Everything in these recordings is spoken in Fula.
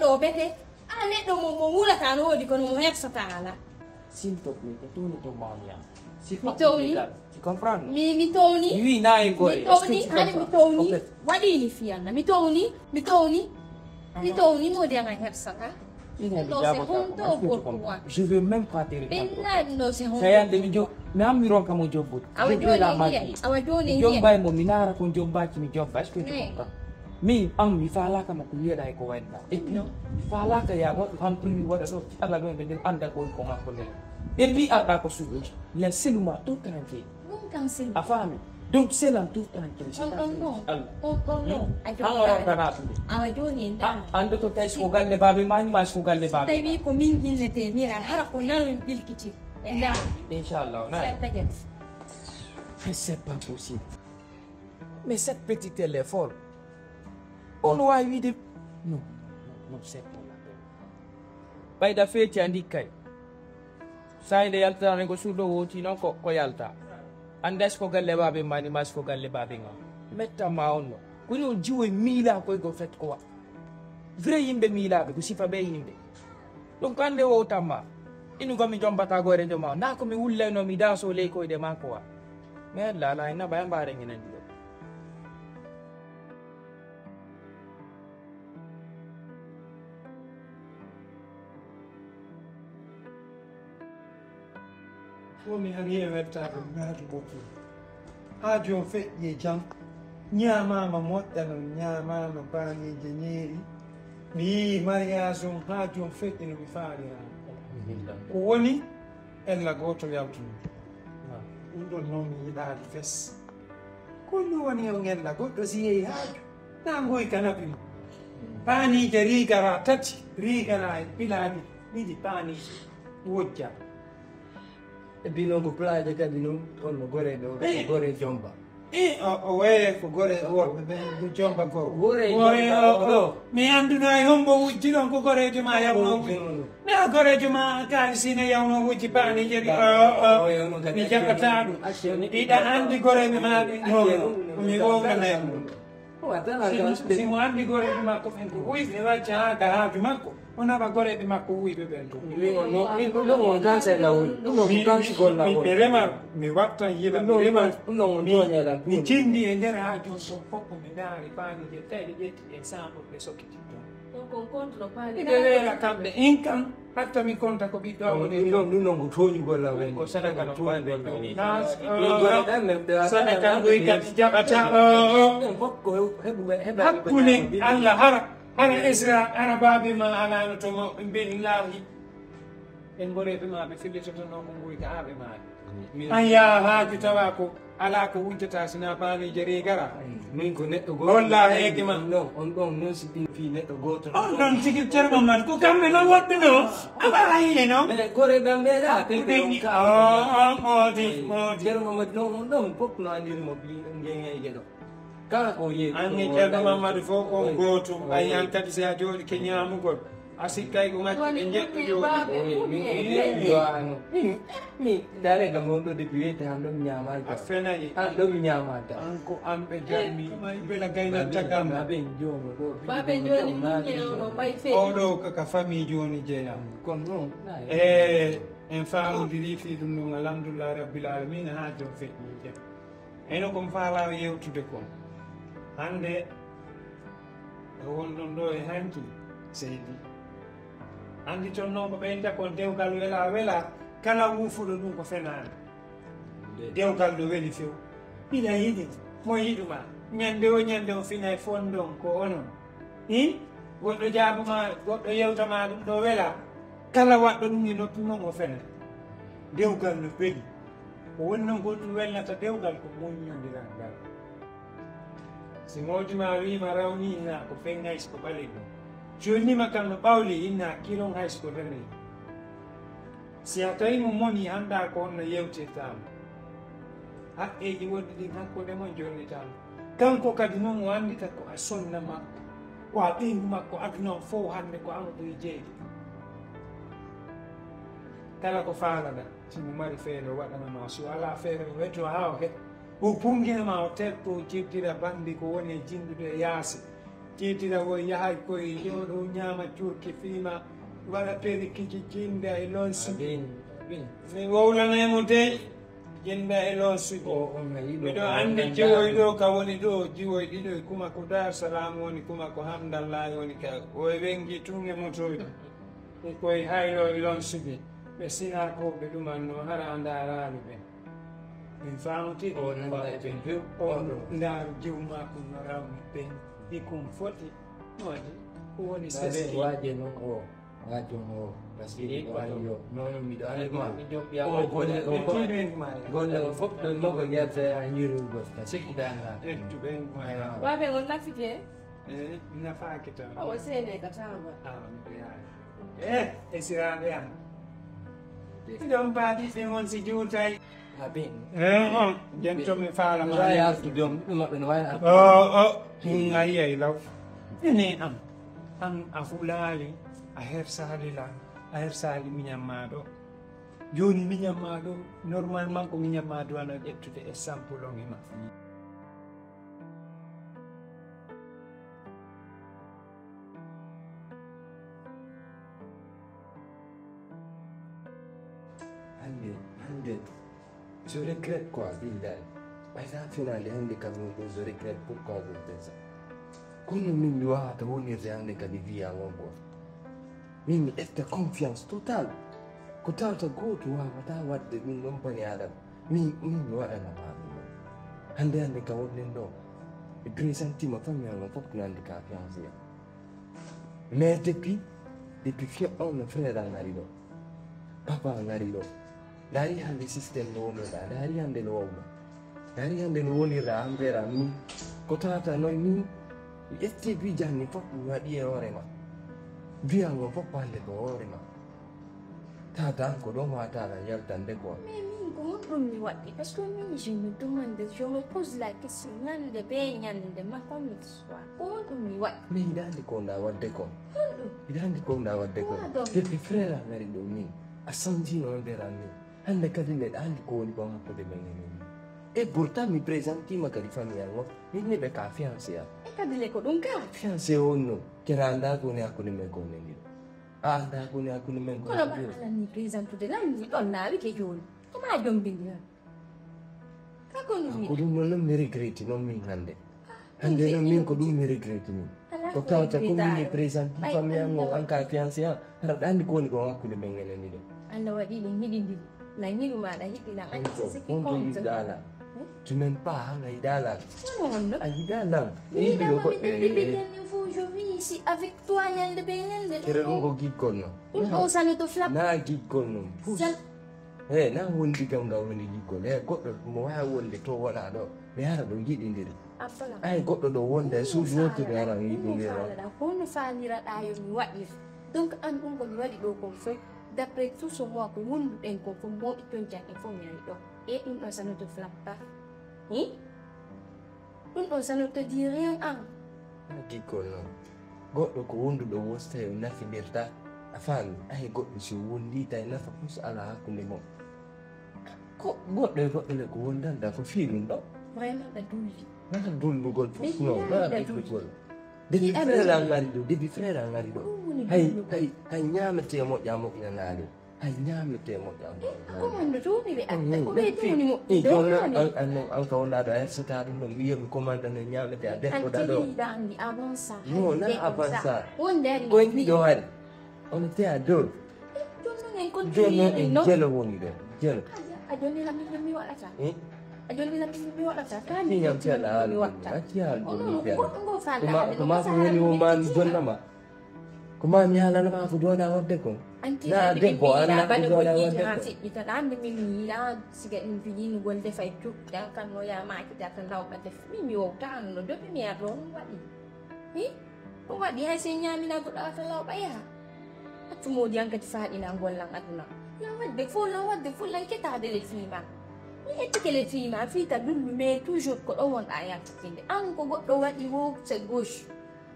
neɗɗo o bete neɗɗo mo wulata no wodi kono mo hersatala s'il te plaît que tout ne te mania si mi towni tu comprends mi towni oui na e gore mi towni hani mi towni waɗini fiyalla mi towni modi anga hersata je veux même pas te répondre saya de mi jo na mi ron kamo jobbo awa joni jomba mo minara ko jomba ci mi jomba est-ce que tu comprends mi am mi fala kama ko yeda ko wenda et puis fala ka ya go han primi wada so ala do be anda ko ma ko le et puis ada ko subi laissez-moi tout tranquille afami donc c'est là tout tranquille non awa joni ando to tay ko galle babe mani ma ko galle babe tawi ko min gillete mira hara ko nanu bilkiti Inch'Allah, mais c'est pas possible. Mais cette petite elle est folle. On doit lui dire non, c'est pas la peine. By the fate andi kai. Sai de yalta ne go sudo woti non ko yalta. Andas ko galle babe mani mas ko galle babe nga. Metta ma onno. Kuno jiwe mila ko go fet ko wa. Vrai yimbe mila be ko sifa be yimbe. Donc ande wo tama. Inu kami jombata gore joma na ko mi wulle no mi daso le ko de mako wa me la ina bayan bare ngene dio ko mi hari wetta ko ngati bokku ajo fe ye jam nyama ma motta no nyama no bani jenyeri mi mariage on ajo fe no mi faari ko woni ella goto yawtuno ɗum ɗon noon mi yiɗaade fes ko ɗum woni o ngella goɗɗo si yehi haaju nangoy kanaɓi mo paaniije riigara tati riigara e pilaani ɗiɗi paaniije wojja e bino ko plaaje kadi noon on no gore ɗo gore jomba o waye ko gore worɓe ɓe ko jomba goo gore o mi annduno e hombo wujji ɗon ko gorejo ma yawno wujji mi a gorejo ma kaalisine yawno wujji paaniije ɗi mi jaɓata ɗum ɗiɗa anndi goreɓe ma ɗi mi wowganayi simo anndi goreɓe makko ɓen ko wuyɓe wacca ha ga haaju makko o naɓa goreɓe makko wuyɓe ɓen to mi remar mi wattan yiɗa mi remar mi tindi e nder ha jon ton fof mi daari paanije tawi ɗe ƴetti e sample ɓe sokkiti ɓe weera kamɓe in kam hatta mi konta ko ɓiɗɗo awone ɗum ɗon ko toñugol lawen ko sadaka no sadaka ɗoy kadi jaɓata hakkude allah hara Isra hara baabe ma alano to mawɓe mbeni laahi en goreɓe ma ɓe fillitoto noon ko guyka haaɓe maɗe an yaa haaju tawa ko ala ko wujjata sina paanije rigara min ko neɗɗo goto holla heege ma non on ɗon noon si ɗin fi neɗɗo goto on ɗon tigi ceerno man ko kamɓe noon woɗɓe no aɓa hiye noon gore ɗam meeɗa ɓeɗi moodi ceerno mamadi noon on ɗon fof no andirimo jeeyeje ɗo kala ko yeeyi anni ceerno mamadou fof on gooto ayi an kadi si a jooɗi ke ñaamugol a sikkay ko macce ɓe jeɓɓi mi dare kam on ɗo depuis wiyete han ɗo mi ñamata a fenayi an ɗo mi ñamata an ko an ɓe jammi bela gaynanta kam baɓen joono ɗo baɓe joni no ɓay fe oɗo kaka famille joni jeeyam kono noon en famodiri fi ɗum ɗum alhamdulillah rabbil alamina ha jon feƴƴi jam eno komi faala yewtude kon hande wonɗon ɗo e hanki seydi andi toon noon ko ɓeynta kon dewgal wela kala wuufuɗo ɗum ko fenani dewgal ɗo weli few ɓiɗa yiɗi mo yiɗuma ñande o fina e fondon ko onon goɗɗo jaabuma goɗɗo yewtama ɗum ɗo wela kala waɗɗo ɗum e noppi mon o fena dewgal no weli ko woni noon goɗɗum welnata dewgal ko moññodiral ngal si mawjuma wima rawni inna ko fen hayso ko ɓale ɗum jonnima kam no ɓawli inna kilon hayso ko dane si a tawi mo moni anda ko onno yewtirtama haqqeji wonɗi ɗin hakkude mon jonnitama kanko kadi noon o andita ko a sonna makko ko a ɓeygu makko aduna o fof hande ko an ɗoye jeyde kala ko faalaɗa simo mari feere o waɗanama so ala feere o weto ha o heɓ o punginama o terto o jirdira bandi ko woni e jinduɗo e yaasi titira wo yahay koye yoɗo ñama curki fiima waɗa peri kiki jinde e lonsuɓe mi wowlanaymo de jinde e lonsuɓe miɗo andi jiwoyɗo ka woni ɗo jiwoy ɗiɗo kuma ko dar salam woni kuma ko hamdallahi woni ka oye wengi tunge motoji koye haylo e lonsuɓe ɓe sina ko ɓe ɗumanno hara darani ɓe min famti oɗo ndar jiwma ko no rawni ɓe ikum foti waɗi ko woni sese waje non o wajo o basiri wajo non mi do ale ma o golle o fop do logo yarte a yiru go sikidanga to ben Wa be on nafike? na fakita O sene ka tama. Esirande yan idon baadi fe won si juutay habin jento mi faala ma ya to dum ma ben wa ngayi law ene am a fulali a hersali la a hersali miñammaɗo joni miñammaɗo normalement ko miñammaɗo ana ƴettude e sampulonge ma hande je regrette quoi billahi par exemple finale hande kam je regrette pourquoi je fais ça kono min mi wawata wonirde hande kadi wiya won goto min mi ƴetta confiance total ko tawta goto wawata wadde min ɗon bani adama min mi waɗanama ɗum hande kam wonnen ɗo e présentima famille no fof no andi ka fiancé mais depuis fiya on no frère an ari ɗo papa an ari ɗo dari hande systéme no wonnoɗa dari hande no wowno dari hande no wonirɗa envers min ko tawata noy min mi ƴetti bijanni fof mi waɗi e hoorema biyango fof hande ko hoorema tata an ko ɗon watala yaltande quoi Mais min ko ɗum mi waɗi parce que min je me demande je me pose la question ñande be ñande ma comme histoire ko ɗum mi waɗi mais hiɗa andi ko nda wadde kon hiɗa andi ko nda wadde kon depuis frère an ari ɗo min a santino nder an min hande kadi neɗɗo andi ko woni kon hakkude men e min et pourtant mi présentima kadi famille an o min neɓe ka fiancé am e kadi le ko ɗum ka fiancé on no kera anda koni hakkude men ko neni ɗo a anda koni hakkude men ko kono ba alani présentude landi ɗon laawi ke joni koma jombindi han kako no ko ɗum noon mi regrette noon min hande hande noon min ko ɗum mi regrette min ko tawta ko min mi présente famille an o an ka fiancé am haɗa andi ko woni kon hakkude men e neni ɗo Allah waɗi ɗin hiɗidiri la ñiɗu maɗa hiɗɗina an siki on to yiɗala tu m'aimes pas hein, Aïdala. non Aïdala. il faut je vis ici avec toi ñande be ñande Kere ɗum ko gikkol no. on sale to flap Na gikkol no. Na wondi kam nga woni gikkol. Goɗɗo mo wawi wonde to wona ɗo. Mi ara ɗo yiɗidiri. Ay goɗɗo ɗo wonde e suudu wottude ara yiɗidiri. Hono faliraɗa yo mi waɗir donc an ɗum ko mi waɗi ɗo kon fof d' après tout so moi ko wonduɗen ko fof mawɓe ton jake fof mi ari ɗo e ɗum ɗon ça ne te flatte pas ɗum ɗon ça ne te dit rien an gikkol noon goɗɗo ko wonduɗo wosta e nafidirta a faami ay goɗɗo so wondi tawi nafa plus ala hakkunde mon ko goɗɗo e goɗɗo le ko wondanta ko fii ɗum ɗo vraiment ɗa dulli nata dullugol fof non ɗa dullugol depuis frère an ngari ɗo depuis frère an ngari ɗo hay ñamete moƴƴa moƴƴanaali hay ñamete moƴƴa commande toni ɓe anda ko ɓeytoni an ka wonɗa ɗo a hersata ɗum ɗo wiyami commande no ñamete a deftoɗa ɗo antiɗa andi avant ça non na avant ça wonde ari koye mbiɗo waɗi on était à deux jonnon en jonnon en continue jelo woni ɗo jelo a jonnila min mi waɗata a jonnila min mi waɗata ñam ceeɗa mi haal waɗta acci haal ɗum mi goɗɗo ngo falɗa ko ma ko woni o mami jonnama ko ma mi halanama ko dowɗa wadde ko na debbo anna ko dowɗa wadde ko fiɗɗitaɗa hande min mi yiiɗa siga ɗum fijinugol defa e cukɗa kanno yamakita tan lawɓa def min mi wowta anno doɓe mi yato ɗum waɗi ɗum waɗi hay sen ñamina goɗɗo wata lawɓa yaha accumodi an kadi faɗina gollan aduna lan wadde fo lan ketade le fima mi ettike le fima fiita dullu mais toujours ko ɗo wonɗa yakkitinde an ko goɗɗo waɗi wo c'est gauche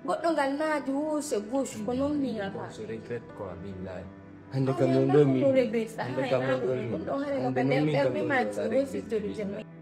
goɗɗo ngal naadi wo c'est gauche ko noon mirata so regrette quoi billahi hande kam non ɗo mi hande kam non ɗo mi hande non min kam non ɗo